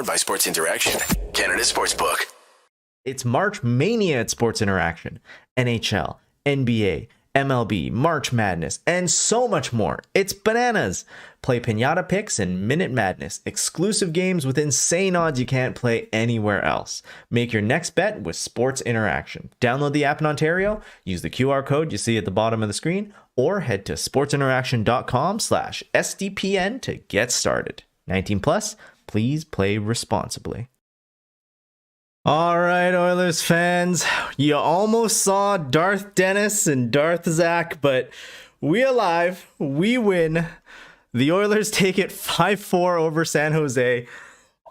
Powered by Sports Interaction, Canada Sportsbook. It's March Mania at Sports Interaction. NHL, NBA, MLB, March Madness, and so much more. It's bananas. Play Pinata Picks and Minute Madness, exclusive games with insane odds you can't play anywhere else. Make your next bet with Sports Interaction. Download the app in Ontario, use the QR code you see at the bottom of the screen, or head to sportsinteraction.com/SDPN to get started. 19 plus, please play responsibly. All right, Oilers fans, you almost saw Darth Dennis and Darth Zach, but we alive, we win. The Oilers take it 5-4 over San Jose.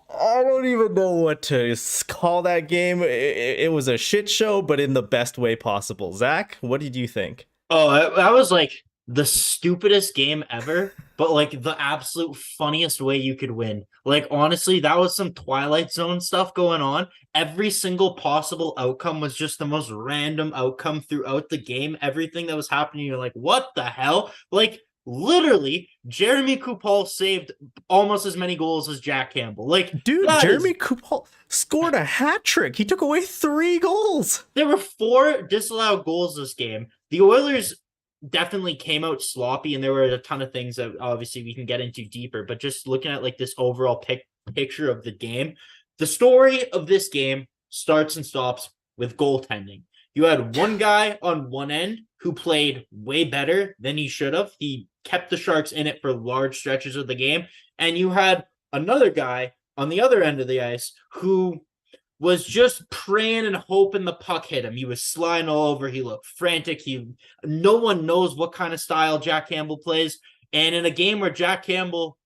I don't even know what to call that game. It was a shit show, but in the best way possible. Zach, what did you think? Oh, that was like the stupidest game ever, but like the absolute funniest way you could win. Like, honestly, that was some Twilight Zone stuff going on. Every single possible outcome was just the most random outcome throughout the game. Everything that was happening, you're like, what the hell? Like, literally, Jeremy Kupal saved almost as many goals as Jack Campbell. Like, dude, Jeremy Kupal scored a hat trick. He took away 3 goals. There were 4 disallowed goals this game. The Oilers definitely came out sloppy, and there were a ton of things that obviously we can get into deeper, but just looking at like this overall picture of the game, the story of this game starts and stops with goaltending. You had one guy on one end who played way better than he should have. He kept the Sharks in it for large stretches of the game, and you had another guy on the other end of the ice who was just praying and hoping the puck hit him. He was sliding all over. He looked frantic. No one knows what kind of style Jack Campbell plays. And in a game where Jack Campbell,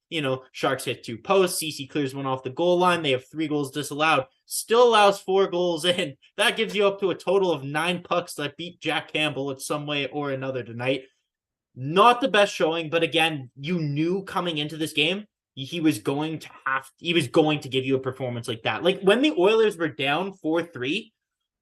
Sharks hit 2 posts, CC clears one off the goal line, they have 3 goals disallowed, still allows 4 goals in. That gives you up to a total of 9 pucks that beat Jack Campbell in some way or another tonight. Not the best showing, but again, you knew coming into this game, he was going to give you a performance like that. Like when the Oilers were down 4-3,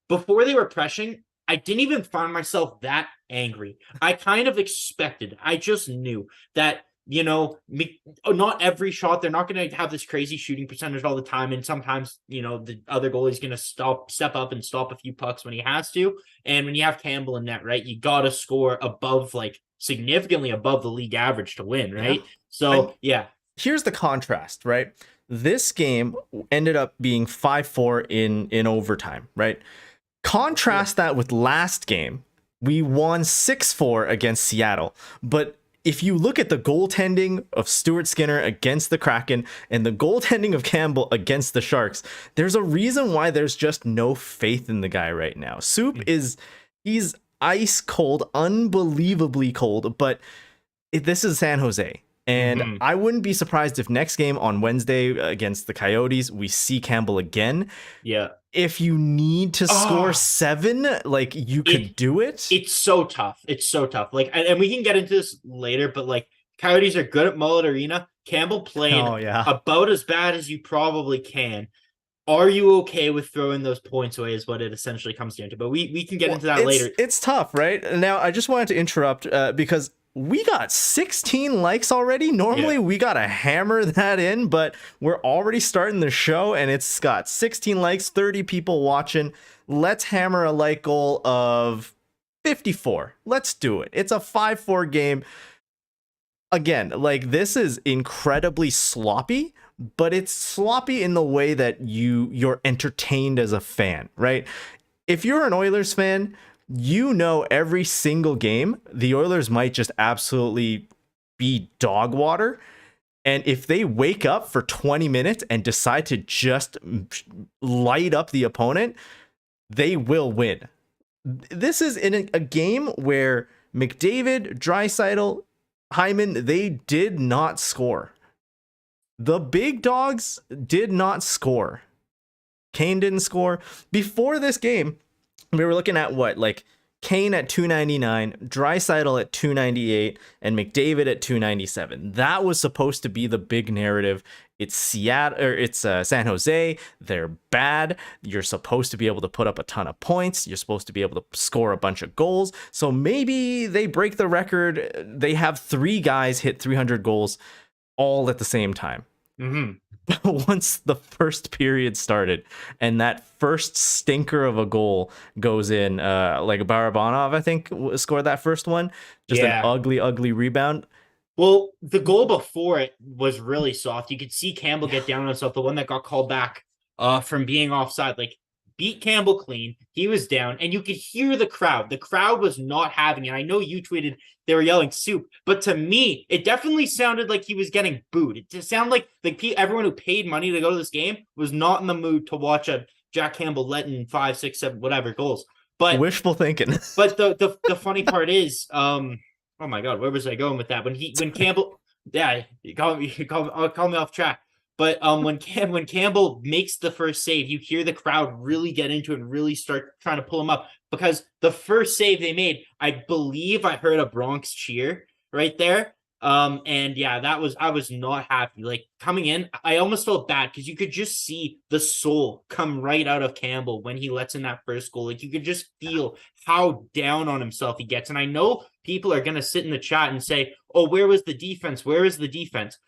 before they were pressing, I didn't even find myself that angry. I kind of expected, I just knew that, not every shot, they're not going to have this crazy shooting percentage all the time. And sometimes, the other goalie is going to step up and stop a few pucks when he has to. And when you have Campbell in net, right, you got to score above, like significantly above the league average to win, right? Yeah. So, yeah. Here's the contrast, right? This game ended up being 5-4 in overtime, right? Contrast that with last game. We won 6-4 against Seattle. But if you look at the goaltending of Stuart Skinner against the Kraken and the goaltending of Campbell against the Sharks, there's a reason why there's just no faith in the guy right now. He's ice cold, unbelievably cold, but this is San Jose. And I wouldn't be surprised if next game on Wednesday against the Coyotes, we see Campbell again. Yeah. If you need to score 7, like you could do it. It's so tough. It's so tough. Like, and we can get into this later, but like Coyotes are good at Mullet Arena. Campbell played about as bad as you probably can. Are you okay with throwing those points away is what it essentially comes down to. But we can get into that later. It's tough, right? Now, I just wanted to interrupt because we got 16 likes already. Normally we gotta hammer that in, but we're already starting the show and it's got 16 likes, 30 people watching. Let's hammer a like goal of 54. Let's do it. It's a 5-4 game. Again, like this is incredibly sloppy, but it's sloppy in the way that you're entertained as a fan, right? If you're an Oilers fan, every single game, the Oilers might just absolutely be dog water. And if they wake up for 20 minutes and decide to just light up the opponent, they will win. This is in a game where McDavid, Draisaitl, Hyman, they did not score. The big dogs did not score. Kane didn't score. Before this game, we were looking at Kane at 299, Draisaitl at 298, and McDavid at 297. That was supposed to be the big narrative. It's Seattle, or it's San Jose. They're bad. You're supposed to be able to put up a ton of points. You're supposed to be able to score a bunch of goals. So maybe they break the record. They have 3 guys hit 300 goals all at the same time. Mm-hmm. Once the first period started and that first stinker of a goal goes in, like Barabanov, I think, scored that first one. Just an Yeah. ugly rebound. Well, the goal before it was really soft. You could see Campbell get down on himself, the one that got called back from being offside. Like, beat Campbell clean. He was down, and you could hear the crowd. The crowd was not having it. I know you tweeted they were yelling soup, but to me, it definitely sounded like he was getting booed. It just sounded like everyone who paid money to go to this game was not in the mood to watch a Jack Campbell letting 5, 6, 7, whatever goals. But wishful thinking. But the funny part is, oh my God, where was I going with that? When Campbell, yeah, you call me off track. But when Campbell makes the first save, you hear the crowd really get into it and really start trying to pull him up, because the first save they made, I believe I heard a Bronx cheer right there. And yeah, I was not happy. Like, coming in, I almost felt bad because you could just see the soul come right out of Campbell when he lets in that first goal. Like, you could just feel how down on himself he gets. And I know people are gonna sit in the chat and say, "Oh, where was the defense? Where is the defense?"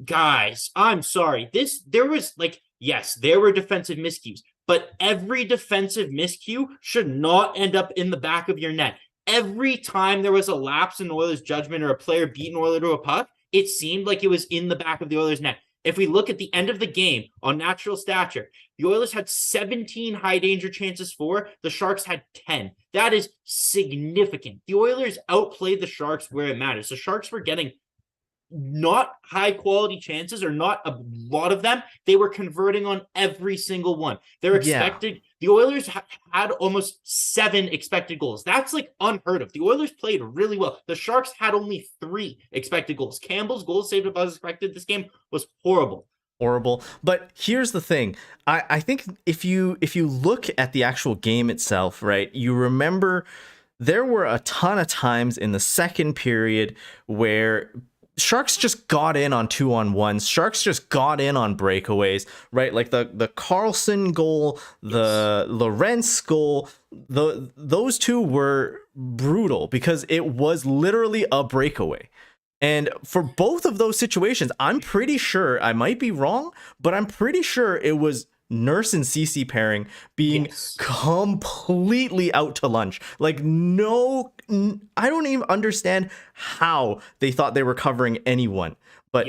Guys, I'm sorry. There was, like, yes, there were defensive miscues, but every defensive miscue should not end up in the back of your net. Every time there was a lapse in Oilers' judgment or a player beat an Oiler to a puck, it seemed like it was in the back of the Oilers' net. If we look at the end of the game on natural stature, the Oilers had 17 high danger chances for, the Sharks had 10. That is significant. The Oilers outplayed the Sharks where it matters. The Sharks were getting not high quality chances, or not a lot of them. They were converting on every single one. They're expected. The Oilers had almost 7 expected goals. That's like unheard of. The Oilers played really well. The Sharks had only 3 expected goals. Campbell's goals saved above expected this game was horrible. But here's the thing. I think if you look at the actual game itself, right, you remember there were a ton of times in the second period where Sharks just got in on 2-on-1s. Sharks just got in on breakaways, right? Like the Carlson goal, the Lorentz goal, those two were brutal because it was literally a breakaway. And for both of those situations, I'm pretty sure, I might be wrong, but I'm pretty sure it was Nurse and CC pairing being completely out to lunch. Like, no, I don't even understand how they thought they were covering anyone. But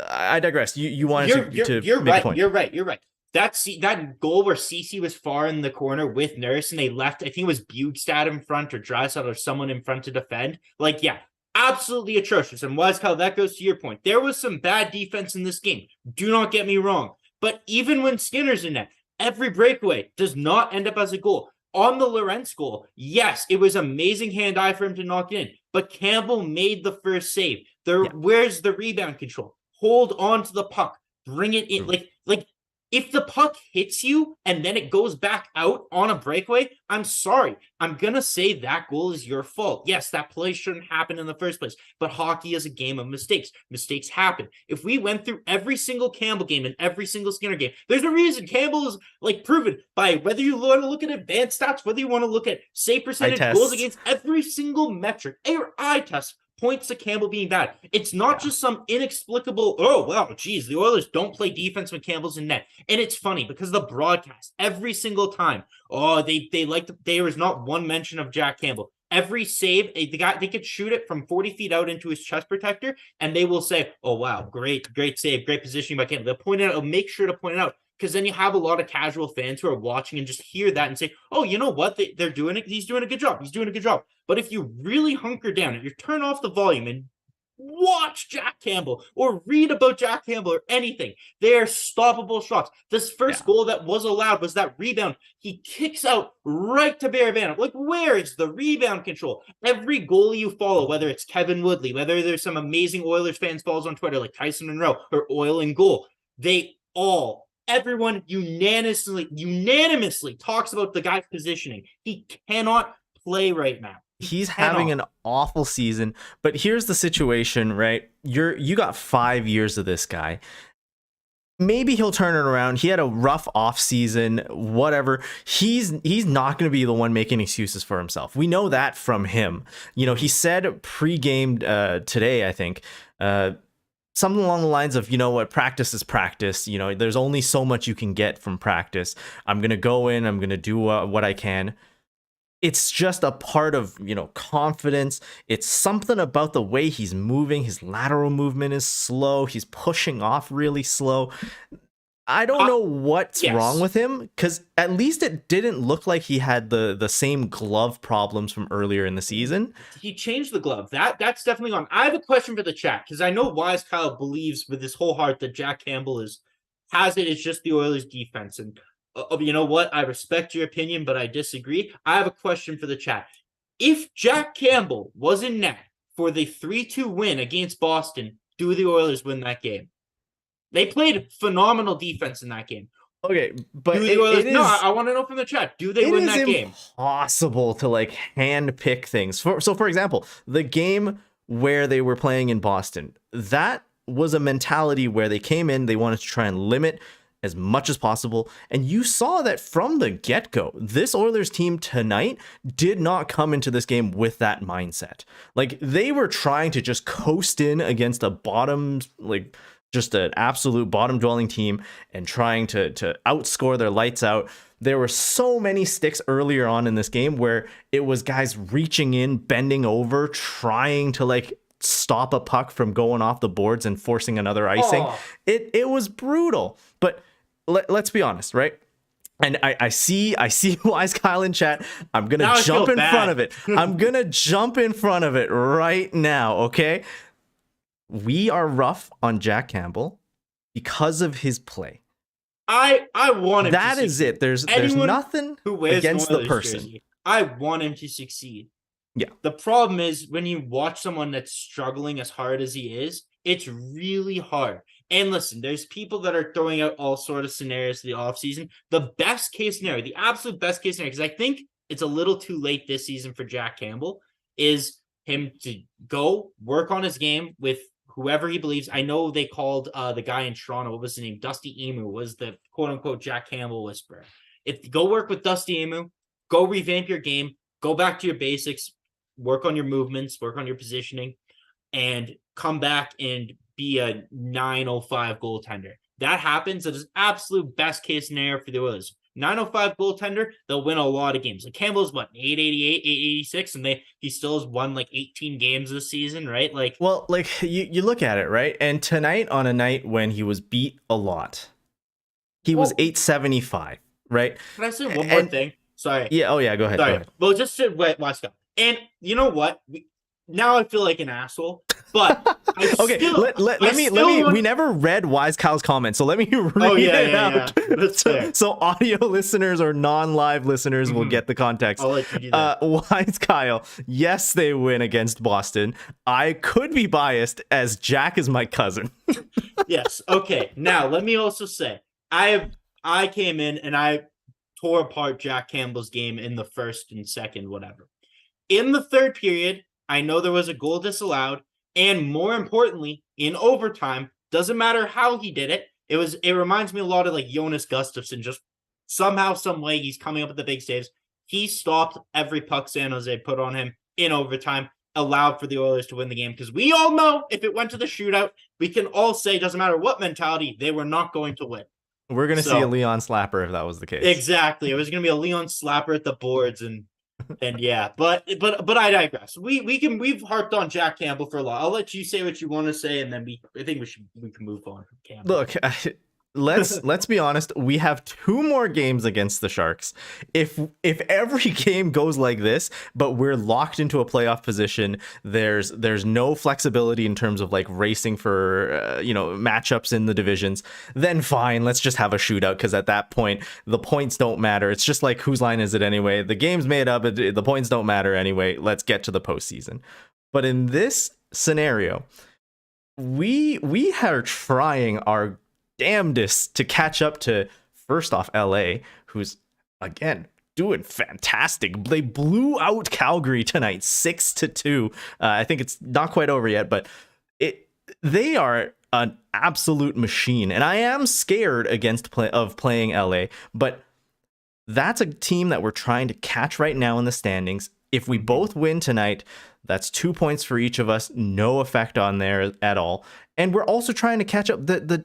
I digress. You wanted to make a point. You're right. That goal where CC was far in the corner with Nurse and they left, I think it was Bugstad in front or Drysdale or someone in front to defend. Like, yeah, absolutely atrocious. And Wazkal, that goes to your point. There was some bad defense in this game. Do not get me wrong. But even when Skinner's in net, every breakaway does not end up as a goal. On the Lorentz goal, yes, it was amazing hand-eye for him to knock it in, but Campbell made the first save. Where's the rebound control? Hold on to the puck. Bring it in. Like if the puck hits you and then it goes back out on a breakaway, I'm sorry. I'm going to say that goal is your fault. Yes, that play shouldn't happen in the first place, but hockey is a game of mistakes. Mistakes happen. If we went through every single Campbell game and every single Skinner game, there's a reason Campbell is like proven by whether you want to look at advanced stats, whether you want to look at save percentage, goals against, every single metric, or eye test points to Campbell being bad. It's not just some inexplicable, oh, well, geez, the Oilers don't play defense when Campbell's in net. And it's funny because the broadcast, every single time, there was not one mention of Jack Campbell. Every save, they could shoot it from 40 feet out into his chest protector, and they will say, oh, wow, great save, great positioning by Campbell. They'll point it out, they'll make sure to point it out. Because then you have a lot of casual fans who are watching and just hear that and say, oh, you know what? They're doing it. He's doing a good job. He's doing a good job. But if you really hunker down and you turn off the volume and watch Jack Campbell or read about Jack Campbell or anything, they are stoppable shots. This first goal that was allowed was that rebound. He kicks out right to Barabanov. Like, where is the rebound control? Every goalie you follow, whether it's Kevin Woodley, whether there's some amazing Oilers fans follows on Twitter like Tyson Monroe or Oil and Goal, everyone unanimously talks about the guy's positioning. He cannot play right now. He's having an awful season, but here's the situation, right? You got 5 years of this guy. Maybe he'll turn it around. He had a rough off season, whatever. He's not going to be the one making excuses for himself. We know that from him. You know, he said pre-game today, I think, something along the lines of, you know what, practice is practice. You know, there's only so much you can get from practice. I'm going to go in, I'm going to do what I can. It's just a part of, you know, confidence. It's something about the way he's moving. His lateral movement is slow. He's pushing off really slow. I don't know what's wrong with him, because at least it didn't look like he had the same glove problems from earlier in the season. He changed the glove. That's definitely gone. I have a question for the chat, because I know Wise Kyle believes with his whole heart that Jack Campbell is just the Oilers defense. And you know what? I respect your opinion, but I disagree. I have a question for the chat. If Jack Campbell was in net for the 3-2 win against Boston, do the Oilers win that game? They played phenomenal defense in that game. Okay, but I want to know from the chat. Do they win that game? It's impossible to like hand pick things. For example, the game where they were playing in Boston, that was a mentality where they came in, they wanted to try and limit as much as possible. And you saw that from the get-go. This Oilers team tonight did not come into this game with that mindset. Like, they were trying to just coast in against a bottom, like, just an absolute bottom dwelling team and trying to outscore their lights out. There were so many sticks earlier on in this game where it was guys reaching in, bending over, trying to like stop a puck from going off the boards and forcing another icing. It was brutal. But let's be honest, right? And I see Wise Kyle in chat. I'm going to jump in front of it. I'm going to jump in front of it right now, okay? We are rough on Jack Campbell because of his play. I want him that to is succeed. it. There's nothing against the person. Jersey, I want him to succeed. Yeah. The problem is when you watch someone that's struggling as hard as he is, it's really hard. And listen, there's people that are throwing out all sort of scenarios for the offseason. The best case scenario, the absolute best case scenario, because I think it's a little too late this season for Jack Campbell, is him to go work on his game with whoever he believes. I know they called the guy in Toronto, what was his name? Dusty Emu was the quote-unquote Jack Campbell whisperer. Go work with Dusty Emu, go revamp your game, go back to your basics, work on your movements, work on your positioning, and come back and be a 905 goaltender. That happens. It is absolute best case scenario for the Oilers. 905 goaltender, they'll win a lot of games. Like Campbell's what, 888, 886, and he still has won like 18 games this season, right? Like, well, like you look at it, right? And tonight, on a night when he was beat a lot, he was 875, right? Can I say one more thing? Sorry. Yeah. Oh yeah. Go ahead. Sorry. Go ahead. Well, just to let's go. And you know what? Now I feel like an asshole. But okay, let me. We never read Wise Kyle's comment, so let me read it out. Yeah. That's fair. So audio listeners or non-live listeners will get the context. I'll let you do that. Wise Kyle, yes, they win against Boston. I could be biased as Jack is my cousin. Yes. Okay. Now let me also say I came in and I tore apart Jack Campbell's game in the first and second, whatever. In the third period, I know there was a goal disallowed. And more importantly, in overtime, doesn't matter how he did it. It reminds me a lot of like Jonas Gustafsson. Just somehow, some way, he's coming up with the big saves. He stopped every puck San Jose put on him in overtime, allowed for the Oilers to win the game. Because we all know if it went to the shootout, we can all say, doesn't matter what mentality, they were not going to win. We're gonna see a Leon slapper if that was the case. Exactly, it was gonna be a Leon slapper at the boards and yeah, but I digress. We've harped on Jack Campbell for a lot. I'll let you say what you want to say, and then I think we can move on from Campbell. Look, let's be honest. We have 2 more games against the Sharks. If every game goes like this, but we're locked into a playoff position, there's no flexibility in terms of like racing for matchups in the divisions, then fine, let's just have a shootout, because at that point the points don't matter. It's just like, whose line is it anyway? The game's made up. The points don't matter anyway. Let's get to the postseason. But in this scenario, we are trying our damnedest to catch up to, first off, LA, who's again doing fantastic. They blew out Calgary tonight 6-2. I think it's not quite over yet, but they are an absolute machine, and I am scared of playing LA, but that's a team that we're trying to catch right now in the standings. If we both win tonight, That's 2 points for each of us. No effect on there at all. And we're also trying to catch up. The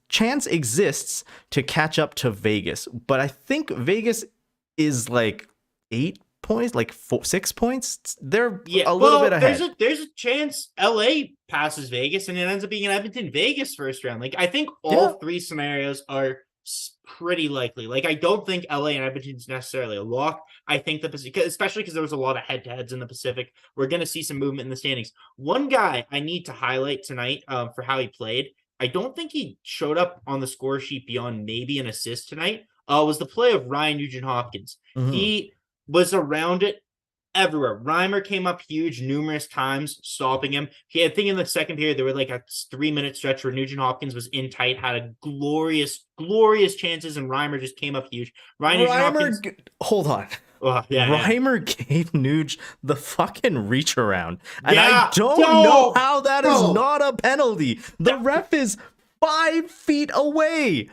chance exists to catch up to Vegas, but I think Vegas is like 8 points, like 6 points. They're a little bit ahead. There's a chance LA passes Vegas and it ends up being an Edmonton Vegas first round. Like, I think all three scenarios are pretty likely. Like, I don't think LA and Edmonton's necessarily a lock. I think the Pacific, especially because there was a lot of head-to-heads in the Pacific, we're going to see some movement in the standings. One guy I need to highlight tonight for how he played, I don't think he showed up on the score sheet beyond maybe an assist tonight, was the play of Ryan Nugent-Hopkins. Mm-hmm. He was around it everywhere. Reimer came up huge numerous times, stopping him. I think in the second period, there were like a 3-minute stretch where Nugent-Hopkins was in tight, had a glorious chances, and Reimer just came up huge. Hold on. Reimer gave Nuge the fucking reach around. And I don't know how that is not a penalty. The ref is 5 feet away.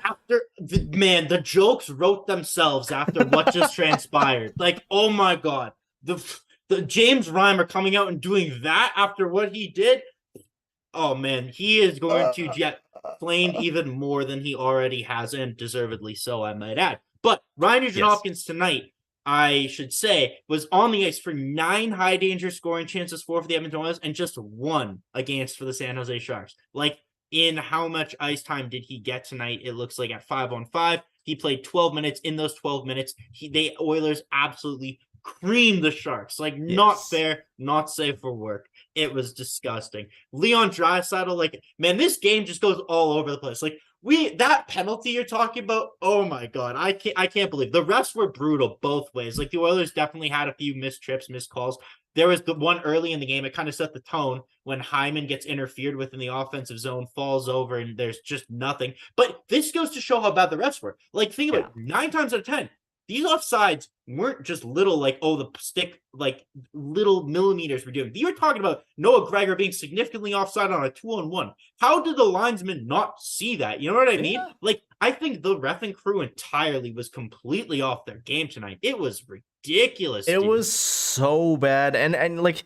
The jokes wrote themselves after what just transpired. Like, oh my God. The James Reimer coming out and doing that after what he did. Oh man, he is going to get flamed even more than he already has, and deservedly so, I might add. But Ryan Nugent-Hopkins tonight, I should say, was on the ice for 9 high danger scoring chances for the Edmonton Oilers and just 1 against for the San Jose Sharks. Like, in how much ice time did he get tonight? It looks like at 5-on-5. He played 12 minutes. In those 12 minutes, the Oilers absolutely creamed the Sharks. Like, not fair, not safe for work. It was disgusting. Leon Draisaitl, like, man, this game just goes all over the place. Like, that penalty you're talking about, oh my God, I can't believe the refs were brutal both ways. Like, the Oilers definitely had a few missed trips, missed calls. There was the one early in the game, it kind of set the tone when Hyman gets interfered with in the offensive zone, falls over, and there's just nothing. But this goes to show how bad the refs were. Like, think about it, 9 times out of 10, these offsides weren't just little, like, oh, the stick, like, little millimeters were doing. You were talking about Noah Gregor being significantly offside on a 2-on-1. How did the linesman not see that? You know what I mean? Like, I think the reffing crew entirely was completely off their game tonight. It was ridiculous. It was so bad. And like,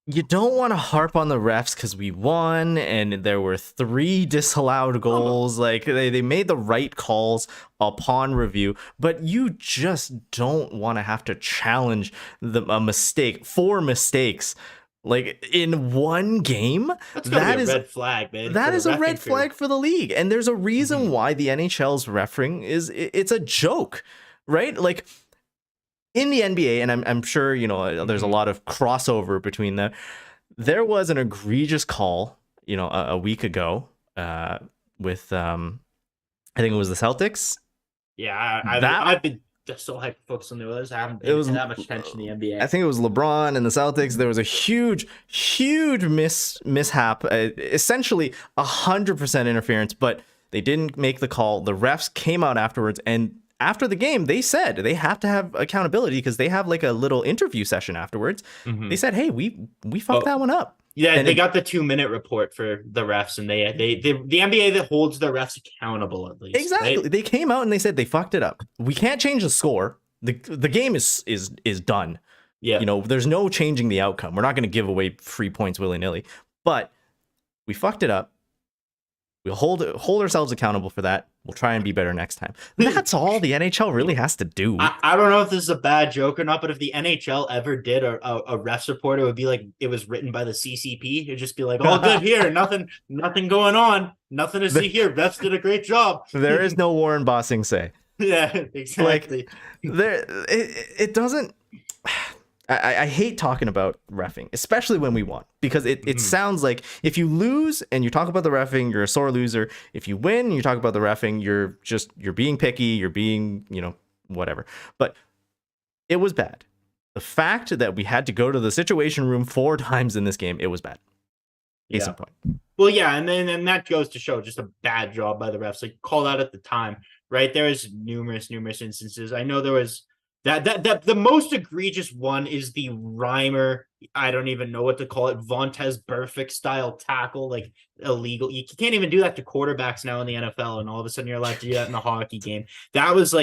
you don't want to harp on the refs because we won and there were 3 disallowed goals. Like, they made the right calls upon review, but you just don't want to have to challenge a mistake, 4 mistakes, like, in one game. That is a red flag, man. That is a red flag for the league. And there's a reason why the NHL's refereeing it's a joke, right? Like, in the NBA, and I'm sure, you know, there's a lot of crossover between them. There was an egregious call, you know, a week ago with, I think it was the Celtics. Yeah, I've been just so hyper focused on the Oilers. I haven't paid that much attention to the NBA. I think it was LeBron and the Celtics. There was a huge mishap, essentially 100% interference, but they didn't make the call. The refs came out afterwards, and after the game, they said they have to have accountability because they have like a little interview session afterwards. They said, "Hey, we fucked that one up." Yeah, and they got the 2-minute report for the refs, and they the NBA that holds the refs accountable, at least. Exactly. Right? They came out and they said they fucked it up. We can't change the score. The game is done. Yeah. You know, there's no changing the outcome. We're not going to give away free points willy-nilly. But we fucked it up. We'll hold ourselves accountable for that. We'll try and be better next time. That's all the NHL really has to do. I don't know if this is a bad joke or not, but if the NHL ever did a refs report, it would be like it was written by the CCP. It'd just be like, all good here, nothing going on, nothing to see here. Refs did a great job. There is no Warren Bossing say. Yeah, exactly. Like, it doesn't. I hate talking about reffing, especially when we won, because it sounds like if you lose and you talk about the reffing, you're a sore loser. If you win and you talk about the reffing, you're being picky, you're being, you know, whatever. But it was bad. The fact that we had to go to the situation room 4 times in this game, it was bad. Case in point. Well, yeah, and that goes to show just a bad job by the refs. Like, called out at the time, right? There was numerous instances. I know there was that the most egregious one is the Reimer, I don't even know what to call it, Vontaze Burfict style tackle, like illegal. You can't even do that to quarterbacks now in the NFL, and all of a sudden you're allowed to do that in a hockey game. That was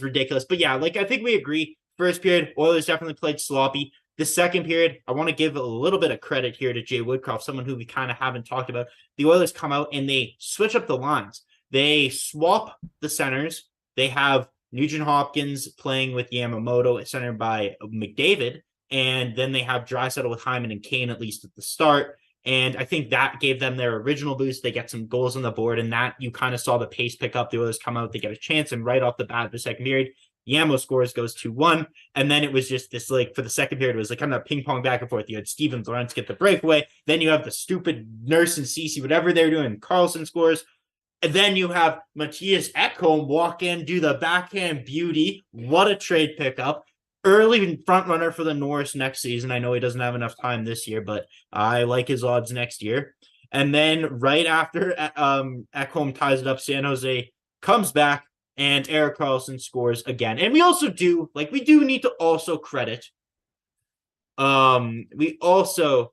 ridiculous. But yeah, like, I think we agree. First period, Oilers definitely played sloppy. The second period, I want to give a little bit of credit here to Jay Woodcroft, someone who we kind of haven't talked about. The Oilers come out and they switch up the lines. They swap the centers. They have Nugent-Hopkins playing with Yamamoto, centered by McDavid. And then they have Draisaitl with Hyman and Kane, at least at the start. And I think that gave them their original boost. They get some goals on the board, and that you kind of saw the pace pick up. The Oilers come out, they get a chance, and right off the bat, the second period, Yamo scores, goes 2-1. And then it was just this, like, for the second period, it was like kind of ping pong back and forth. You had Steven Lorentz get the breakaway. Then you have the stupid Nurse and Cece, whatever they're doing. Carlson scores. And then you have Matthias Ekholm walk in, do the backhand beauty. What a trade pickup. Early front runner for the Norris next season. I know he doesn't have enough time this year, but I like his odds next year. And then right after Ekholm ties it up, San Jose comes back and Erik Karlsson scores again. And we also do need to also credit. We also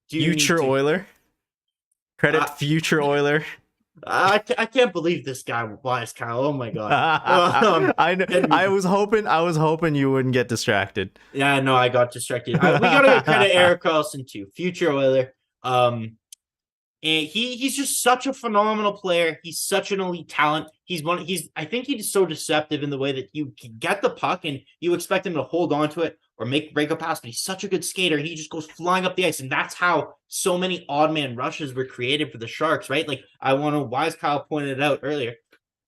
do future Oiler. Credit future Oiler. I can't believe this guy Wise Kyle. Oh my god! I was hoping you wouldn't get distracted. Yeah, no, I got distracted. We gotta credit Erik Karlsson too, future Oiler. And he's just such a phenomenal player. He's such an elite talent. I think he's so deceptive in the way that you can get the puck and you expect him to hold on to it or break a pass, but he's such a good skater. He just goes flying up the ice, and that's how so many odd man rushes were created for the Sharks, right? Like Wise Kyle pointed out earlier.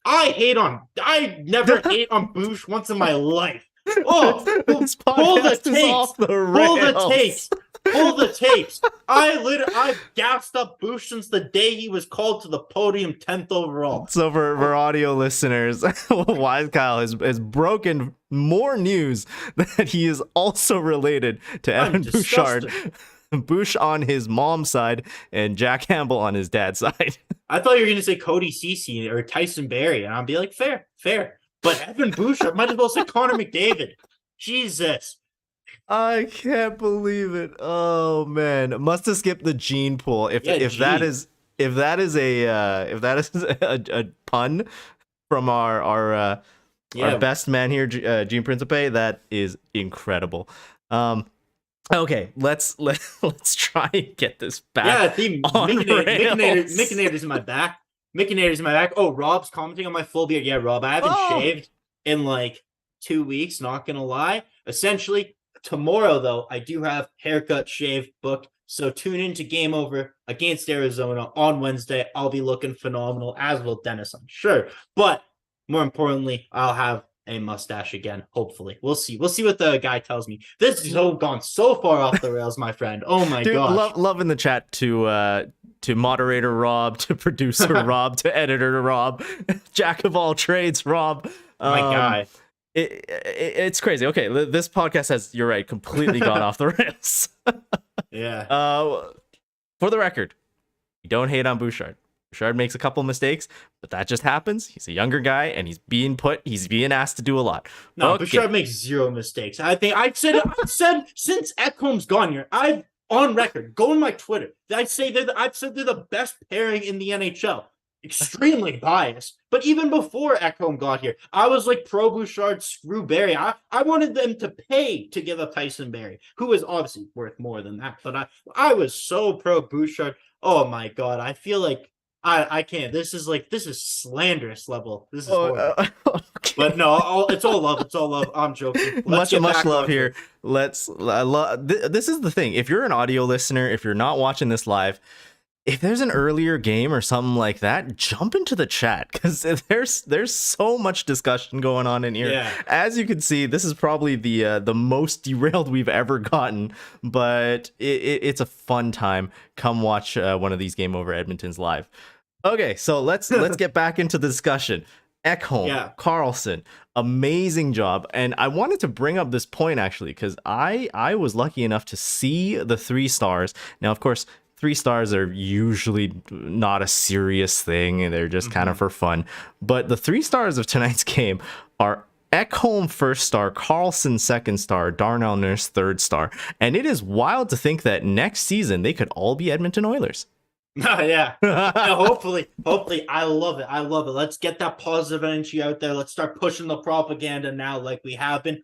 I never hate on Bush once in my life. Oh, pull the tapes. Pull the tapes. I've gassed up Bush since the day he was called to the podium 10th overall. So for audio listeners, Wise Kyle has broken more news that he is also related to Evan Bouchard. Bush on his mom's side and Jack Campbell on his dad's side. I thought you were going to say Cody Ceci or Tyson Barrie, and I'd be like, fair. But Evan Bouchard, might as well say Connor McDavid. Jesus. I can't believe it. Oh man, must have skipped the gene pool. If that is a pun from our best man here, Gene Principe, that is incredible. Okay, let's try and get this back. Yeah, Mick Nader's in my back. Mickey Nader's in my back. Oh, Rob's commenting on my full beard. Yeah, Rob, I haven't shaved in like 2 weeks, not gonna lie. Essentially, tomorrow, though, I do have haircut, shave booked. So tune into Game Over against Arizona on Wednesday. I'll be looking phenomenal, as will Dennis, I'm sure. But more importantly, I'll have a mustache again, hopefully. We'll see. We'll see what the guy tells me. This has gone so far off the rails, my friend. Oh my gosh. Love in the chat to moderator Rob, to producer Rob, to editor Rob, jack of all trades Rob. My guy. It's crazy. Okay, this podcast has, you're right, completely gone off the rails. Yeah. For the record, we don't hate on Bouchard. Bouchard makes a couple mistakes, but that just happens. He's a younger guy, and he's being asked to do a lot. No, okay. Bouchard makes zero mistakes. I think I've said since Ekholm's gone here, I've on record, go on my Twitter. I've said they're the best pairing in the NHL. Extremely biased. But even before Ekholm got here, I was like pro Bouchard, screw Barrie. I wanted them to pay to give up Tyson Barrie, who is obviously worth more than that. But I was so pro Bouchard. Oh my god, I feel like I can't. This is slanderous level. This is horrible. Okay. But no, it's all love. It's all love. I'm joking. Much love here. This is the thing. If you're an audio listener, if you're not watching this live, if there's an earlier game or something like that, jump into the chat, because there's so much discussion going on in here. Yeah. As you can see, this is probably the most derailed we've ever gotten, but it's a fun time. Come watch one of these Game Over Edmonton's live. Okay, so let's get back into the discussion. Ekholm, Karlsson, amazing job. And I wanted to bring up this point actually, because I was lucky enough to see the 3 stars. Now, of course, 3 stars are usually not a serious thing, and they're just kind of for fun. But the 3 stars of tonight's game are Ekholm 1st star, Karlsson 2nd star, Darnell Nurse 3rd star. And it is wild to think that next season they could all be Edmonton Oilers. Yeah. Hopefully. I love it. Let's get that positive energy out there. Let's start pushing the propaganda now like we have been.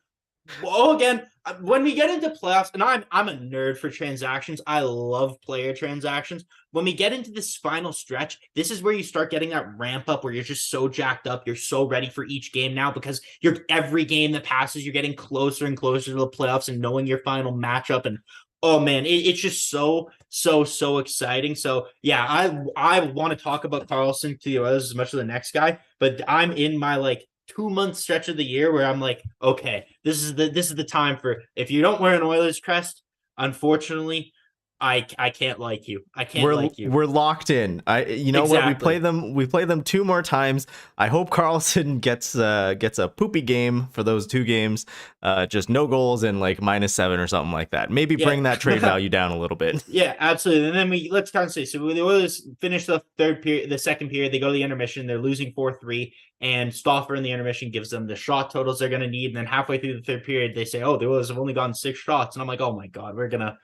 Well, again, when we get into playoffs, and I'm a nerd for transactions. I love player transactions. When we get into this final stretch, this is where you start getting that ramp up where you're just so jacked up. You're so ready for each game now because you're every game that passes, you're getting closer and closer to the playoffs and knowing your final matchup. And oh man, it's just so exciting. So yeah, I want to talk about Carlson to the Oilers as much as the next guy, but I'm in my like 2 month stretch of the year where I'm like, okay, this is the time for if you don't wear an Oilers crest, unfortunately, I can't like you. I can't like you. We're locked in. You know what? Exactly. We play them 2 more times. I hope Carlson gets a poopy game for those 2 games. Just no goals and like -7 or something like that. Maybe Yeah. bring that trade value down a little bit. Yeah, absolutely. And then let's kind of say so when the Oilers finish the third period, the second period, they go to the intermission, they're losing 4-3, and Stauffer in the intermission gives them the shot totals they're gonna need. And then halfway through the third period, they say, oh, the Oilers have only gotten 6 shots. And I'm like, oh my god, we're gonna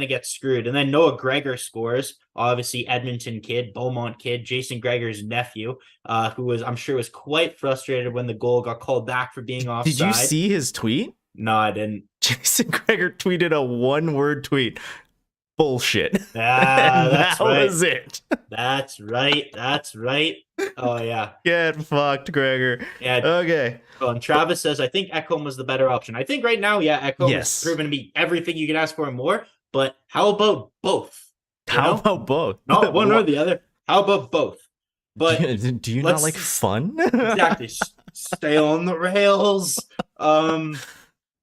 get screwed. And then Noah Gregor scores, obviously Edmonton kid, Beaumont kid, Jason Gregor's nephew, who was I'm sure was quite frustrated when the goal got called back for being offside. Did you see his tweet? No, I didn't. Jason Gregor tweeted a 1-word tweet. Bullshit. That's that right. was it. That's right. Oh yeah. Get fucked, Gregor. Yeah. Okay. Well, and Travis says, I think Ekholm was the better option. I think right now, yeah, Ekholm Yes. has proven to be everything you can ask for and more. But how about both? How about both? Not one or the other. How about both? But do you not like fun? Exactly. Stay on the rails.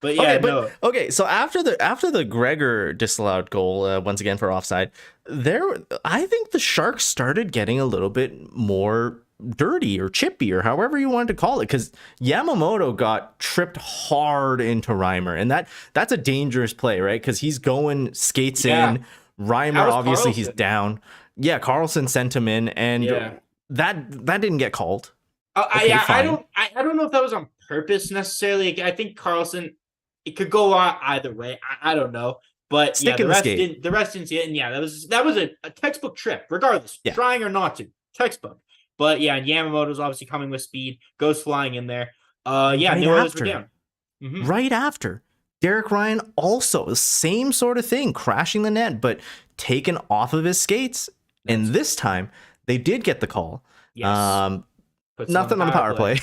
But yeah, okay. So after the Gregor disallowed goal, once again for offside, I think the Sharks started getting a little bit more dirty or chippy or however you wanted to call it, because Yamamoto got tripped hard into Reimer, and that's a dangerous play, right? Because he's going skates in. Reimer obviously he's down. Yeah, Carlson sent him in, and that didn't get called. I don't know if that was on purpose necessarily. I think Carlson. It could go either way. I don't know, but the rest didn't see it. And yeah, that was a textbook trip, regardless, trying or not to, textbook. But yeah, and Yamamoto's obviously coming with speed, goes flying in there. The Oilers were down. Mm-hmm. Right after, Derek Ryan also the same sort of thing, crashing the net, but taken off of his skates. And this time they did get the call. Yes. Nothing on the power play.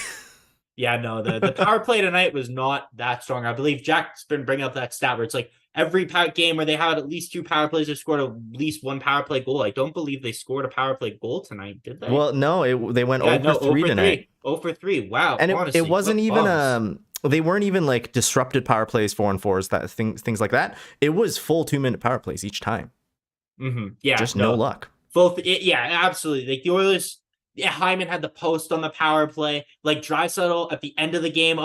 Yeah, no, the power play tonight was not that strong. I believe Jack's been bringing up that stat where it's like every game where they had at least 2 power plays, they scored at least 1 power play goal. I don't believe they scored a power play goal tonight, did they? Well, no, they went 0-3 tonight. 0-3. Wow. And honestly, it wasn't even they weren't even like disrupted power plays, 4-on-4s, things like that. It was full 2-minute power plays each time. Mm-hmm. Yeah, just no luck. Absolutely. Like the Oilers. Yeah, Hyman had the post on the power play, like Draisaitl at the end of the game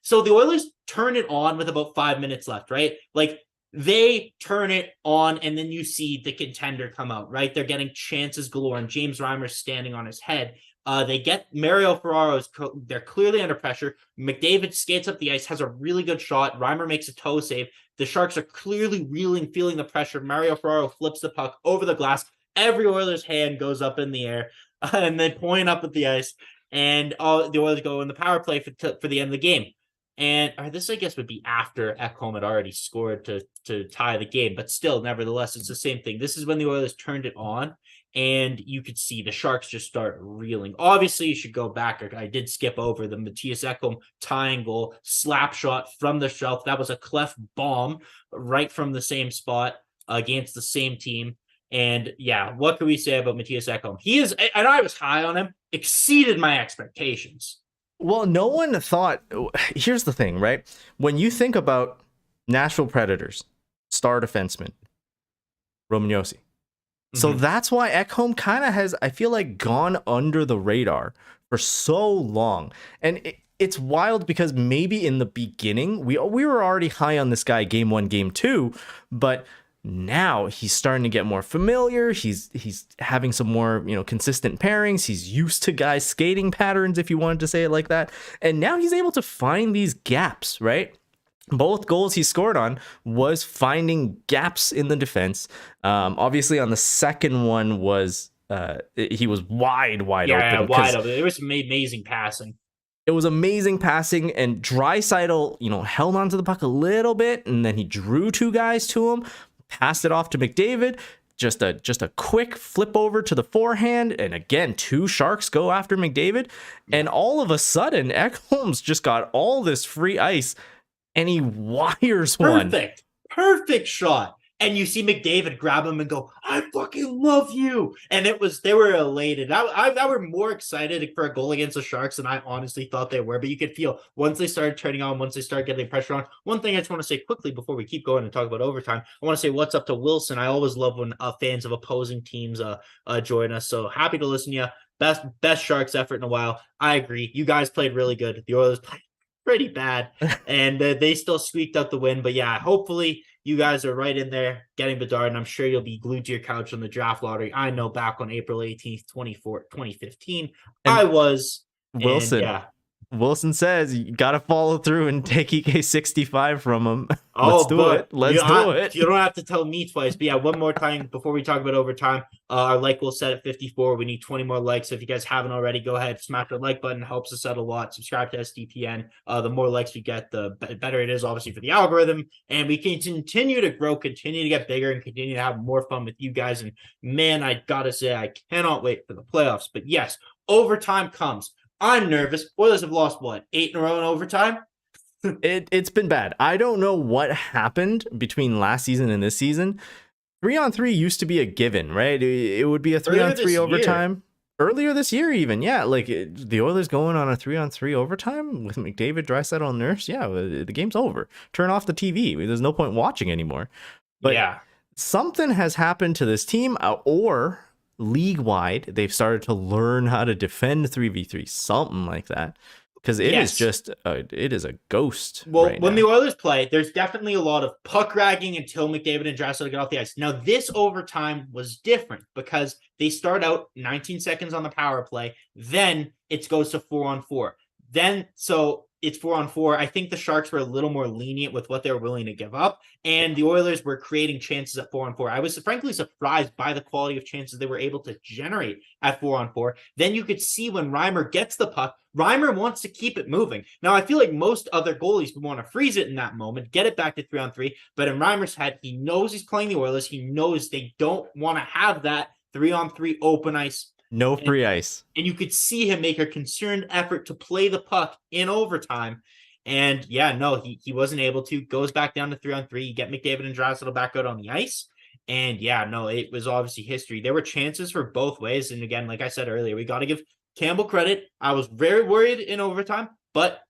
so the Oilers turn it on with about 5 minutes left, right? Like they turn it on and then you see the contender come out, right? They're getting chances galore and James Reimer's standing on his head. They get Mario Ferraro's, they're clearly under pressure. McDavid skates up the ice, has a really good shot. Reimer makes a toe save. The Sharks are clearly reeling, feeling the pressure. Mario Ferraro flips the puck over the glass. Every Oilers hand goes up in the air and they point up at the ice, and the Oilers go in the power play for the end of the game. And this, I guess, would be after Ekholm had already scored to tie the game, but still, nevertheless, it's the same thing. This is when the Oilers turned it on, and you could see the Sharks just start reeling. Obviously, you should go back. I did skip over the Matthias Ekholm tying goal, slap shot from the shelf. That was a cleft bomb right from the same spot against the same team. And yeah, what can we say about Matthias Ekholm? He is, and I was high on him, exceeded my expectations. Well, no one thought. Here's the thing, right? When you think about Nashville Predators, star defenseman, Roman Josi. So that's why Ekholm kind of has, I feel like, gone under the radar for so long. And it's wild because maybe in the beginning, we were already high on this guy game 1, game 2, but now he's starting to get more familiar. He's having some more, consistent pairings. He's used to guys' skating patterns, if you wanted to say it like that. And now he's able to find these gaps, right? Both goals he scored on was finding gaps in the defense. Obviously, on the second one he was wide open. Yeah, wide open. It was amazing passing. It was amazing passing, and Draisaitl, held onto the puck a little bit, and then he drew two guys to him, passed it off to McDavid. Just a quick flip over to the forehand, and again, two Sharks go after McDavid, and all of a sudden, Ekholm's just got all this free ice, and he wires one. Perfect shot. And you see McDavid grab him and go, I fucking love you. And they were elated. I were more excited for a goal against the Sharks than I honestly thought they were. But you could feel once they started turning on, once they started getting pressure on. One thing I just want to say quickly before we keep going and talk about overtime, I want to say what's up to Wilson. I always love when fans of opposing teams join us. So happy to listen to you. Best Sharks effort in a while. I agree. You guys played really good. The Oilers played pretty bad. And they still squeaked out the win. But yeah, hopefully you guys are right in there getting Bedard, and I'm sure you'll be glued to your couch on the draft lottery. I know back on April 18th, 2015, and I was. Wilson. Wilson says you got to follow through and take EK 65 from him. Let's do it. You don't have to tell me twice. But yeah, one more time before we talk about overtime. Our like goal set at 54. We need 20 more likes. So if you guys haven't already, go ahead, smash the like button. It helps us out a lot. Subscribe to SDPN. The more likes we get, the better it is, obviously, for the algorithm. And we can continue to grow, continue to get bigger, and continue to have more fun with you guys. And man, I gotta say, I cannot wait for the playoffs. But yes, overtime comes. I'm nervous. Oilers have lost, 8 in a row in overtime? It's been bad. I don't know what happened between last season and this season. 3-on-3 used to be a given, right? It would be a 3-on-3 overtime. Earlier this year even, yeah. Like the Oilers going on a 3-on-3 overtime with McDavid, Draisaitl, and Nurse. Yeah, the game's over. Turn off the TV. There's no point watching anymore. But yeah, something has happened to this team, or league-wide, they've started to learn how to defend 3v3, something like that, because it is a ghost. Well, when the Oilers play, there's definitely a lot of puck ragging until McDavid and Draisaitl get off the ice. Now, this overtime was different because they start out 19 seconds on the power play, then it goes to 4-on-4. So it's 4-on-4. I think the Sharks were a little more lenient with what they were willing to give up, and the Oilers were creating chances at 4-on-4. I was frankly surprised by the quality of chances they were able to generate at 4-on-4. Then you could see when Reimer gets the puck, Reimer wants to keep it moving. Now, I feel like most other goalies would want to freeze it in that moment, get it back to 3-on-3, but in Reimer's head, he knows he's playing the Oilers. He knows they don't want to have that 3-on-3 open ice. No free ice. And you could see him make a concerned effort to play the puck in overtime. And yeah, no, he wasn't able to. Goes back down to 3-on-3. You get McDavid and Draisaitl back out on the ice. And yeah, no, it was obviously history. There were chances for both ways. And again, like I said earlier, we got to give Campbell credit. I was very worried in overtime, but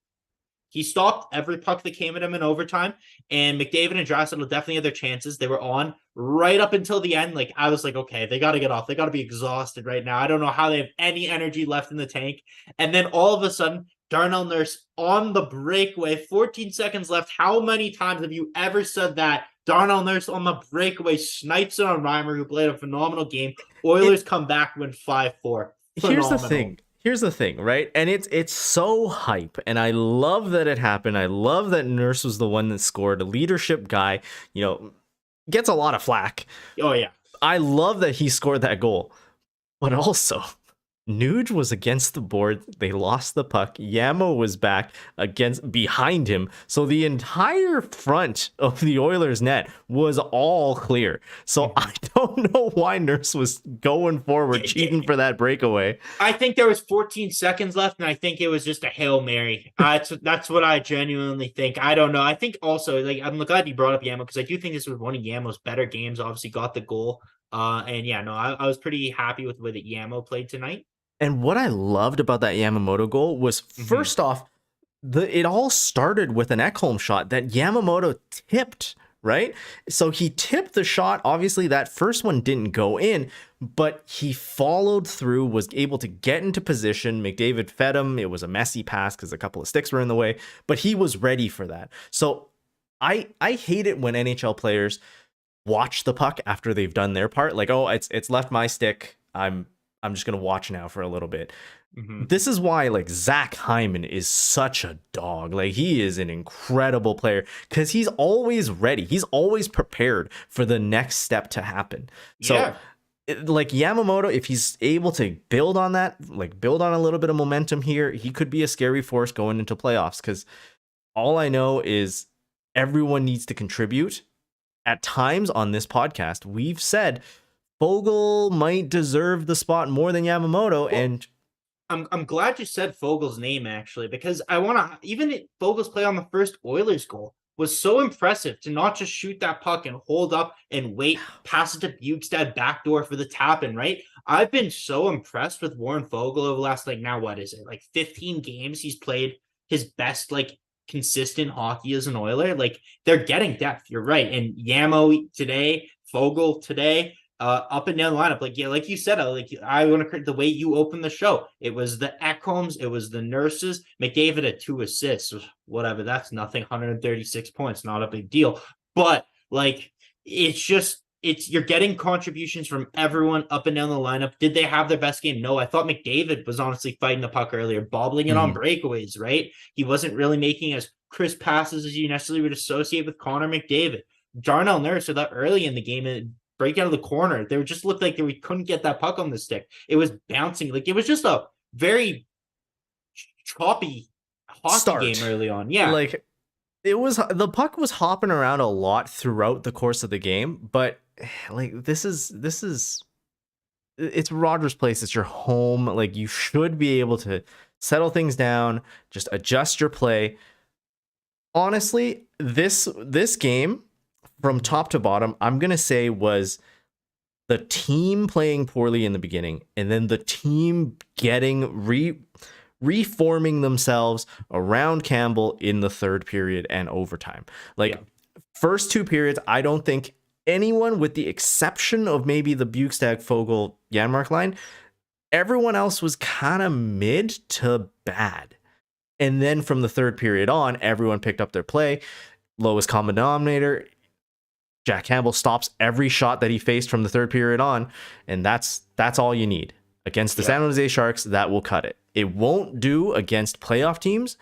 he stopped every puck that came at him in overtime, and McDavid and Draisaitl definitely had their chances. They were on right up until the end. Like, I was like, okay, they got to get off. They got to be exhausted right now. I don't know how they have any energy left in the tank. And then all of a sudden, Darnell Nurse on the breakaway, 14 seconds left. How many times have you ever said that? Darnell Nurse on the breakaway snipes it on Reimer, who played a phenomenal game. Oilers come back, win 5-4. Here's the thing, right? And it's so hype, and I love that it happened. I love that Nurse was the one that scored. A leadership guy, gets a lot of flack. Oh, yeah. I love that he scored that goal. But also, Nuge was against the board. They lost the puck. Yamo was back behind him. So the entire front of the Oilers net was all clear. So I don't know why Nurse was going forward, cheating for that breakaway. I think there was 14 seconds left, and I think it was just a Hail Mary. That's what I genuinely think. I don't know. I think also, I'm glad you brought up Yamo, because I do think this was one of Yamo's better games. Obviously got the goal. And yeah, no, I was pretty happy with the way that Yamo played tonight. And what I loved about that Yamamoto goal was, first off, it all started with an Ekholm shot that Yamamoto tipped, right? So he tipped the shot. Obviously, that first one didn't go in, but he followed through, was able to get into position. McDavid fed him. It was a messy pass because a couple of sticks were in the way, but he was ready for that. So I hate it when NHL players watch the puck after they've done their part. Like, oh, it's left my stick. I'm just going to watch now for a little bit. This is why, like, Zach Hyman is such a dog. Like, he is an incredible player because he's always ready. He's always prepared for the next step to happen. So like Yamamoto, if he's able to build on that, like build on a little bit of momentum here, he could be a scary force going into playoffs. Because all I know is everyone needs to contribute. At times on this podcast, we've said Foegele might deserve the spot more than Yamamoto, and I'm glad you said Fogel's name, actually, because I want to, even Fogel's play on the first Oilers goal was so impressive to not just shoot that puck and hold up and wait, pass it to Bukestad backdoor for the tap in, right? I've been so impressed with Warren Foegele over the last, like, now what is it? Like 15 games he's played his best, like, consistent hockey as an Oiler. Like, they're getting depth. You're right. And Yamo today, Foegele today, up and down the lineup. Like, yeah, like you said, I want to the way you opened the show. It was the Ekholms, it was the Nurses. McDavid had 2 assists, whatever. That's nothing. 136 points, not a big deal. But like, you're getting contributions from everyone up and down the lineup. Did they have their best game? No, I thought McDavid was honestly fighting the puck earlier, bobbling it on breakaways, right? He wasn't really making as crisp passes as you necessarily would associate with Connor McDavid. Darnell Nurse, so that early in the game, break out of the corner, they just looked like we couldn't get that puck on the stick. It was bouncing. Like, it was just a very choppy hockey game early on. Yeah. Like, the puck was hopping around a lot throughout the course of the game, but like, it's Rogers Place. It's your home. Like, you should be able to settle things down, just adjust your play. Honestly, this game from top to bottom, I'm going to say was the team playing poorly in the beginning, and then the team getting reforming themselves around Campbell in the third period and overtime. Like, first 2 periods, I don't think anyone, with the exception of maybe the Bukestad, Foegele, Janmark line, everyone else was kind of mid to bad. And then from the third period on, everyone picked up their play. Lowest common denominator, Jack Campbell stops every shot that he faced from the third period on, and that's all you need. Against the San Jose Sharks, that will cut it. It won't do against playoff teams,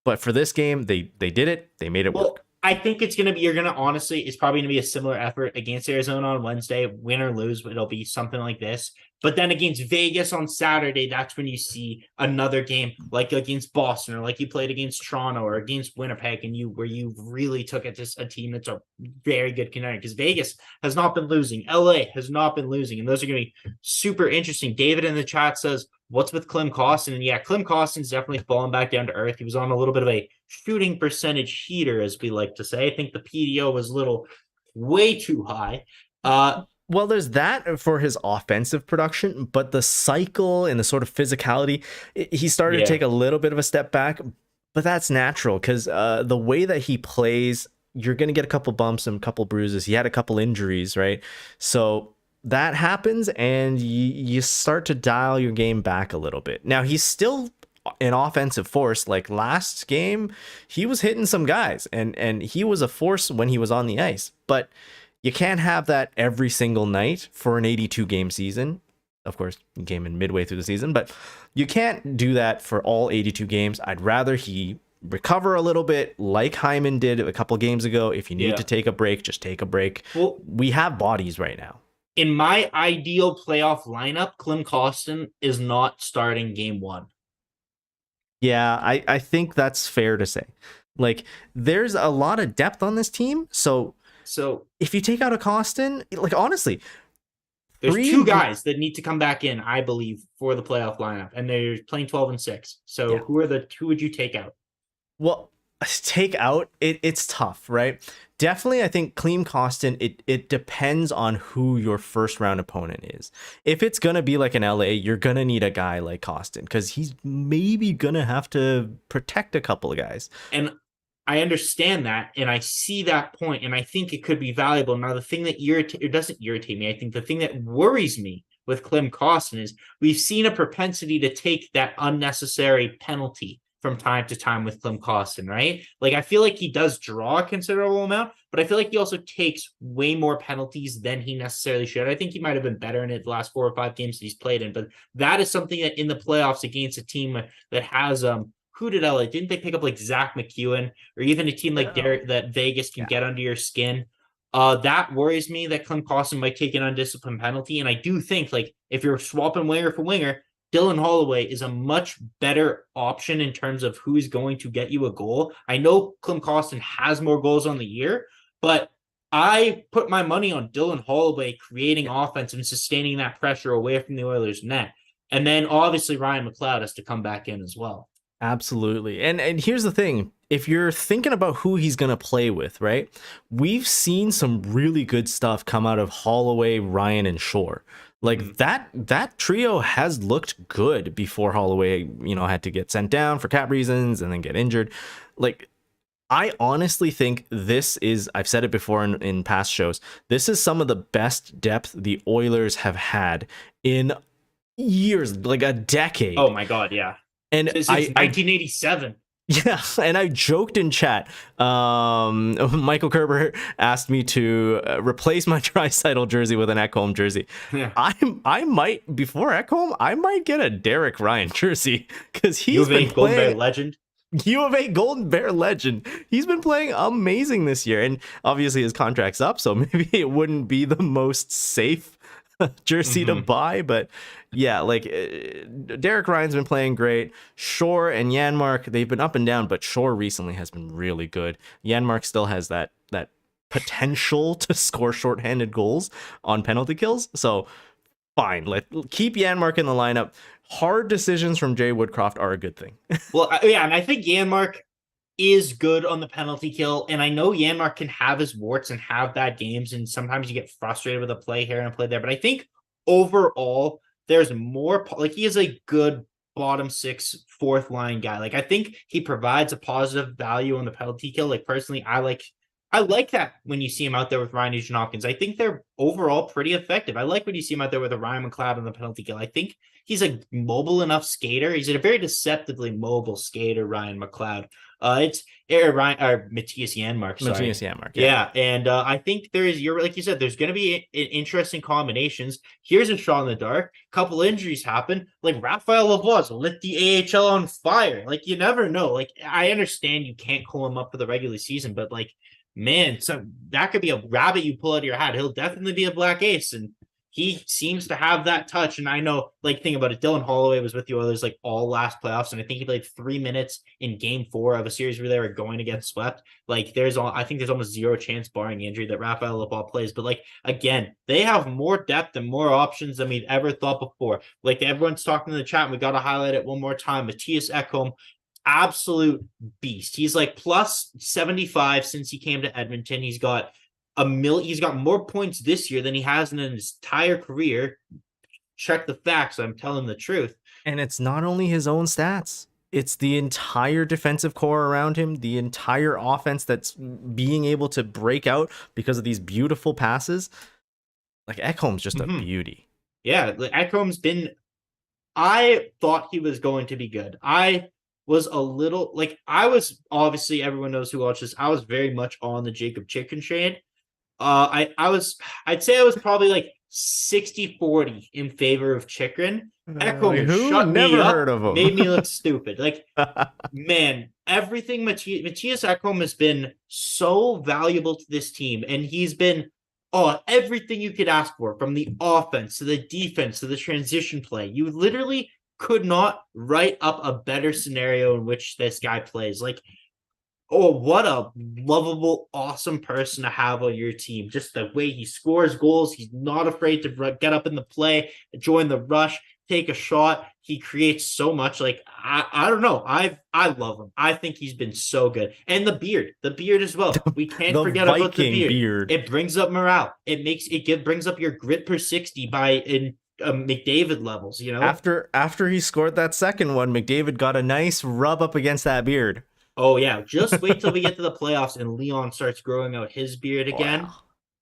but for this game, they did it. They made it work. I think it's going to be, it's probably going to be a similar effort against Arizona on Wednesday. Win or lose, it'll be something like this. But then against Vegas on Saturday, that's when you see another game like against Boston, or like you played against Toronto or against Winnipeg, and where you really took it to a team that's a very good contender, because Vegas has not been losing. LA has not been losing. And those are going to be super interesting. David in the chat says, what's with Klim Kostin? And yeah, Klim Kostin's definitely fallen back down to earth. He was on a little bit of a shooting percentage heater, as we like to say. I think the PDO was way too high. Well, there's that for his offensive production, but the cycle and the sort of physicality, he started to take a little bit of a step back, but that's natural because the way that he plays, you're going to get a couple bumps and a couple bruises. He had a couple injuries, right? So that happens, and you start to dial your game back a little bit. Now, he's still an offensive force. Like last game, he was hitting some guys, and he was a force when he was on the ice, but you can't have that every single night for an 82 game season. Of course, you came in midway through the season, but you can't do that for all 82 games. I'd rather he recover a little bit like Hyman did a couple games ago. If you need to take a break, just take a break. Well, we have bodies right now. In my ideal playoff lineup, Klim Kostin is not starting game 1. Yeah, I think that's fair to say. Like, there's a lot of depth on this team, so if you take out a Kostin, like, honestly, there's 2 guys that need to come back in, I believe, for the playoff lineup, and they're playing 12 and 6. So who would you take out? Well, take out, it's tough, right? Definitely, I think Klim Kostin, it depends on who your first round opponent is. If it's gonna be like an LA, you're gonna need a guy like Kostin because he's maybe gonna have to protect a couple of guys. And I understand that, and I see that point, and I think it could be valuable. Now, the thing that doesn't irritate me, I think the thing that worries me with Klim Kostin is we've seen a propensity to take that unnecessary penalty from time to time with Klim Kostin, right? Like, I feel like he does draw a considerable amount, but I feel like he also takes way more penalties than he necessarily should. I think he might have been better in it the last 4 or 5 games that he's played in, but that is something that in the playoffs against a team that has who did LA? Didn't they pick up like Zach McEwen, or even a team like Derek that Vegas can get under your skin? That worries me that Klim Kostin might take an undisciplined penalty. And I do think, like, if you're swapping winger for winger, Dylan Holloway is a much better option in terms of who's going to get you a goal. I know Klim Kostin has more goals on the year, but I put my money on Dylan Holloway creating offense and sustaining that pressure away from the Oilers' net. And then obviously Ryan McLeod has to come back in as well. Absolutely. And here's the thing. If you're thinking about who he's going to play with, right? We've seen some really good stuff come out of Holloway, Ryan, and Shore. Like that trio has looked good before Holloway, had to get sent down for cap reasons and then get injured. Like, I honestly think this is, I've said it before in past shows, this is some of the best depth the Oilers have had in years, like a decade. Oh my God, yeah. And Since 1987. Yeah, and I joked in chat. Michael Kerber asked me to replace my Draisaitl jersey with an Ekholm jersey. Yeah. I might, before Ekholm, I might get a Derek Ryan jersey because he's been Golden Bear playing. legend. U of A Golden Bear legend. He's been playing amazing this year, and obviously his contract's up, so maybe it wouldn't be the most safe jersey to buy, but yeah, like Derek Ryan's been playing great. Shore and Janmark, they've been up and down, but Shore recently has been really good. Janmark still has that potential to score shorthanded goals on penalty kills, so fine, keep Janmark in the lineup. Hard decisions from Jay Woodcroft are a good thing. Well, yeah, and I think Janmark is good on the penalty kill, and I know Janmark can have his warts and have bad games, and sometimes you get frustrated with a play here and a play there, but I think overall there's more, like, he is a good bottom six, fourth line guy. Like, I think he provides a positive value on the penalty kill. Like, personally, I like that when you see him out there with Ryan Nugent-Hopkins. I think they're overall pretty effective. I like when you see him out there with a Ryan McLeod on the penalty kill. I think he's a mobile enough skater. He's a very deceptively mobile skater, Ryan McLeod. It's Ryan or Matthias Janmark. Sorry. Matthias Janmark. Yeah, and I think you're like you said, there's going to be interesting combinations. Here's a shot in the dark. Couple injuries happen. Like Raphael Lavoie lit the AHL on fire. Like, you never know. Like, I understand you can't call him up for the regular season, but like, man, so that could be a rabbit you pull out of your hat. He'll definitely be a black ace, and he seems to have that touch. And I know, like, think about it, Dylan Holloway was with the Oilers like all last playoffs, and I think he played 3 minutes in game 4 of a series where they were going to get swept. Like, I think there's almost zero chance, barring injury, that Raphael Lavoie plays. But like, again, they have more depth and more options than we've ever thought before. Like, everyone's talking in the chat, and we got to highlight it one more time. Matthias Ekholm, absolute beast. He's like plus 75 since he came to Edmonton. He's got he's got more points this year than he has in his entire career. Check the facts. I'm telling the truth. And it's not only his own stats. It's the entire defensive core around him, the entire offense that's being able to break out because of these beautiful passes. Like, Ekholm's just a beauty. Yeah, Ekholm's been... I thought he was going to be good. I was a little... Like, I was... Obviously, everyone knows who watches. I was very much on the Jacob Chychrun trade. I'd say I was probably like 60-40 in favor of Chychrun. Ekholm shut me up, heard of him. made me look stupid. Like, man, everything Matthias Ekholm has been so valuable to this team, and he's been everything you could ask for, from the offense to the defense to the transition play. You literally could not write up a better scenario in which this guy plays. Like, what a lovable, awesome person to have on your team. Just the way he scores goals. He's not afraid to get up in the play, join the rush, take a shot. He creates so much. Like, I don't know. I love him. I think he's been so good. And the beard as well. We can't forget about the beard. It brings up morale. It brings up your grit per 60 in McDavid levels, you know? After he scored that second one, McDavid got a nice rub up against that beard. Oh, yeah. Just wait till we get to the playoffs and Leon starts growing out his beard again. Wow.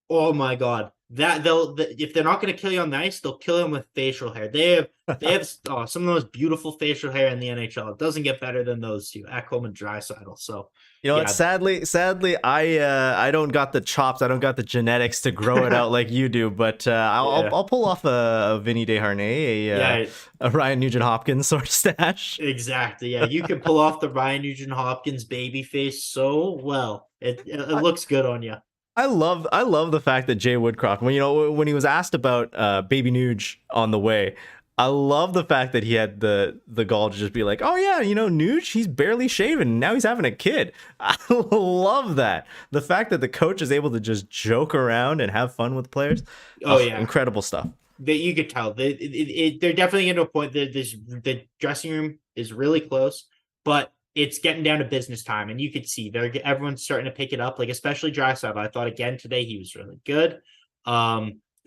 Oh, my God. If they're not going to kill you on the ice, they'll kill him with facial hair. They have some of the most beautiful facial hair in the NHL. It doesn't get better than those two, Ekholm and Draisaitl. So, yeah. Sadly, I don't got the chops. I don't got the genetics to grow it out like you do. But I'll pull off a Vinny Desharnais, a Ryan Nugent-Hopkins sort of stash. Exactly. Yeah, you can pull off the Ryan Nugent-Hopkins baby face so well. It looks good on you. I love the fact that Jay Woodcroft, when he was asked about Baby Nuge on the way, I love the fact that he had the gall to just be like, oh yeah, Nuge, he's barely shaven. Now he's having a kid. I love that. The fact that the coach is able to just joke around and have fun with players. Oh yeah, incredible stuff. That you could tell they're definitely getting to a point that the dressing room is really close, but it's getting down to business time, and you could see everyone's starting to pick it up. Like especially Draisaitl, I thought again today he was really good.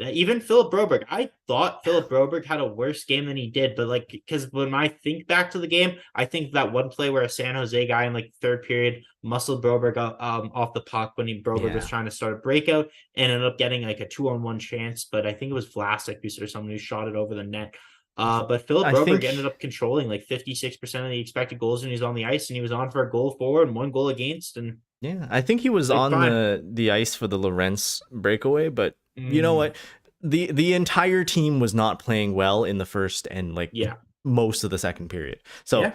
Even Philip Broberg, I thought Philip Broberg had a worse game than he did, but like because when I think back to the game, I think that one play where a San Jose guy in like third period muscled Broberg off the puck when Broberg was trying to start a breakout and ended up getting like a 2-on-1 chance, but I think it was Vlasic or someone who shot it over the net. But Philip Broberg ended up controlling like 56% of the expected goals when he was on the ice, and he was on for a goal for and 1 goal against. And yeah, I think he was on the ice for the Lorentz breakaway, but you know what? The entire team was not playing well in the first and most of the second period. So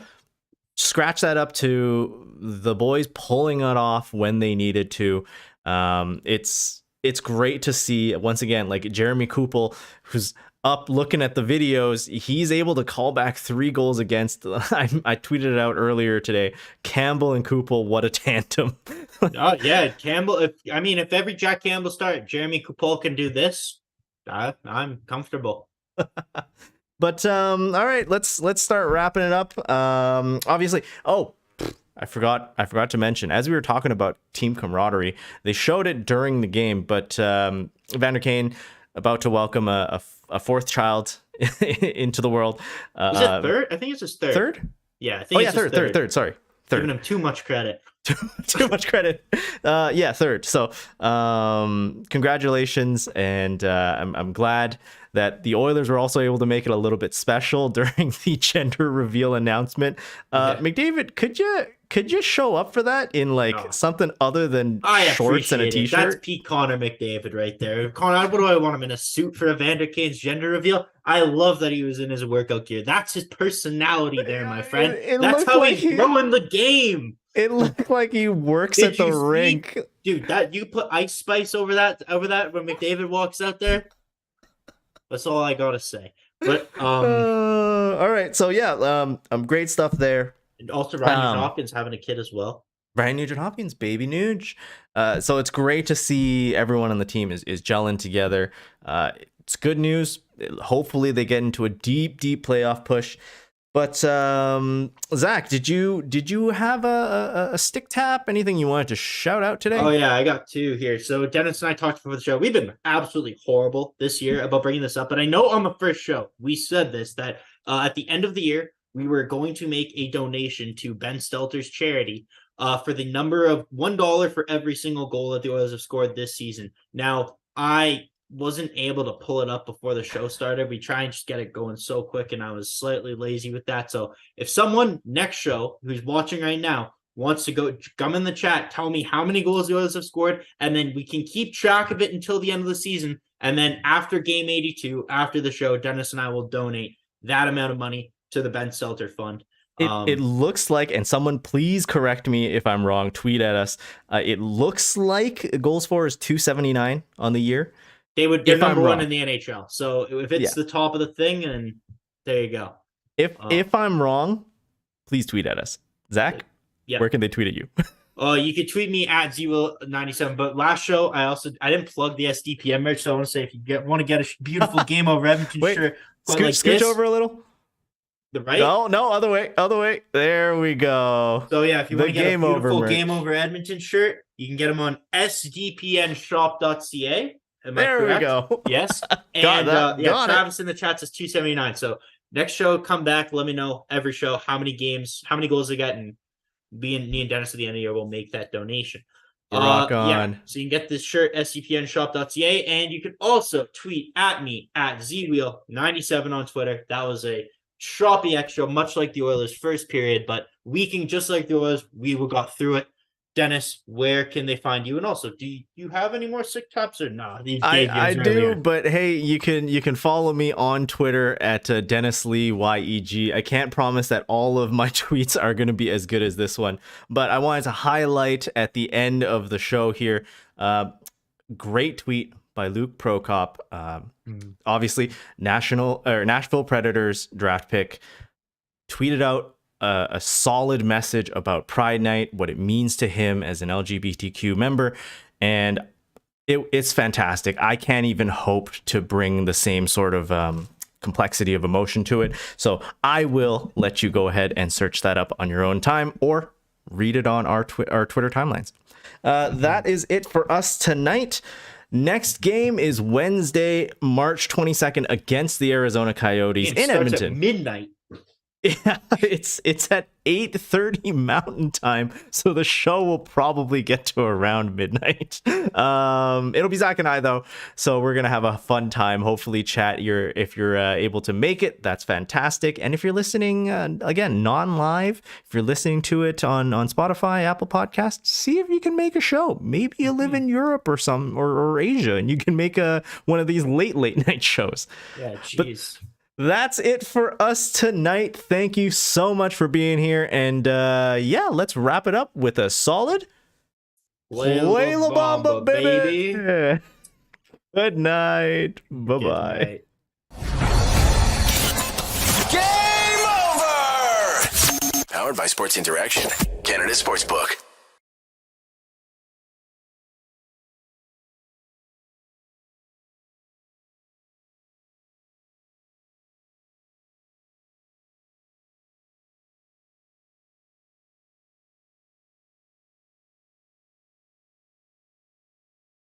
scratch that up to the boys pulling it off when they needed to. It's great to see once again, like Jeremy Kupel, who's up looking at the videos, he's able to call back 3 goals against. I tweeted it out earlier today. Campbell and Kupel, what a tandem. Oh yeah, Campbell. If every Jack Campbell start, Jeremy Kupel can do this. I'm comfortable. But all right, let's start wrapping it up. Obviously, I forgot to mention, as we were talking about team camaraderie, they showed it during the game, but Vander Kane about to welcome a 4th child into the world. Is it third? I think it's his third. Third? Yeah, I think it's third. Sorry. Third. Giving him too much credit. Too much credit. Third. So congratulations, and I'm glad that the Oilers were also able to make it a little bit special during the gender reveal announcement. McDavid, could you show up for that in something other than shorts and a t-shirt? That's Pete Connor McDavid right there. Connor, what do I want him in, a suit for Evander Kane's gender reveal? I love that he was in his workout gear. That's his personality there, my friend. That's how he's growing the game. It looked like he works at the rink. Dude, that you put Ice Spice over that when McDavid walks out there. That's all I gotta say. But all right. So great stuff there. And also Ryan Nugent-Hopkins having a kid as well. Ryan Nugent-Hopkins, baby Nuge. So it's great to see everyone on the team is gelling together. It's good news. Hopefully they get into a deep playoff push. But Zach, did you have a stick tap? Anything you wanted to shout out today? Oh yeah, I got 2 here. So Dennis and I talked before the show. We've been absolutely horrible this year about bringing this up, but I know on the first show we said this, that at the end of the year we were going to make a donation to Ben Stelter's charity for the number of $1 for every single goal that the Oilers have scored this season. Now I wasn't able to pull it up before the show started. We try and just get it going so quick, and I was slightly lazy with that. So if someone next show who's watching right now wants to come in the chat, tell me how many goals the Oilers have scored, and then we can keep track of it until the end of the season. And then after game 82, after the show, Dennis and I will donate that amount of money to the Ben Stelter Fund. It looks like, and someone please correct me if I'm wrong, tweet at us. It looks like goals for is 279 on the year. They're number 1 in the NHL. So if it's the top of the thing, and there you go. If I'm wrong, please tweet at us. Zach, where can they tweet at you? You could tweet me at ZWill97. But last show, I didn't plug the SDPM merch, so I want to say if you want to get a beautiful game over Edmonton shirt, scooch over a little. The right? No, other way. There we go. So if you want to get a beautiful game over Edmonton shirt, you can get them on sdpnshop.ca. There we go. Yes. And Travis in the chat says 279. So next show, come back. Let me know every show how many goals they got, and me and Dennis at the end of the year will make that donation. Rock on. So you can get this shirt, sdpnshop.ca, and you can also tweet at me at zwheel97 on Twitter. That was a choppy extra, much like the Oilers' first period, but we can, just like the Oilers, we got through it. Dennis, where can they find you? And also, do you have any more sick taps or not? I do, but hey, you can follow me on Twitter at Dennis Lee YEG. I can't promise that all of my tweets are going to be as good as this one, but I wanted to highlight at the end of the show here. great tweet by Luke Prokop. Obviously, Nashville Predators draft pick, tweeted out a solid message about Pride Night, what it means to him as an LGBTQ member, and it's fantastic. I can't even hope to bring the same sort of complexity of emotion to it. So I will let you go ahead and search that up on your own time or read it on our Twitter timelines. That is it for us tonight. Next game is Wednesday, March 22nd against the Arizona Coyotes in Edmonton. At midnight. Yeah, it's at 8:30 Mountain Time, so the show will probably get to around midnight. It'll be Zach and I though, so we're gonna have a fun time. Hopefully, chat. If you're able to make it, that's fantastic. And if you're listening again non-live, if you're listening to it on Spotify, Apple Podcasts, see if you can make a show. Maybe you live in Europe or Asia, and you can make one of these late night shows. Yeah, jeez. That's it for us tonight. Thank you so much for being here. And yeah, let's wrap it up with a solid Play La Bamba, baby. Good night. Bye-bye. Game over! Powered by Sports Interaction, Canada Sportsbook.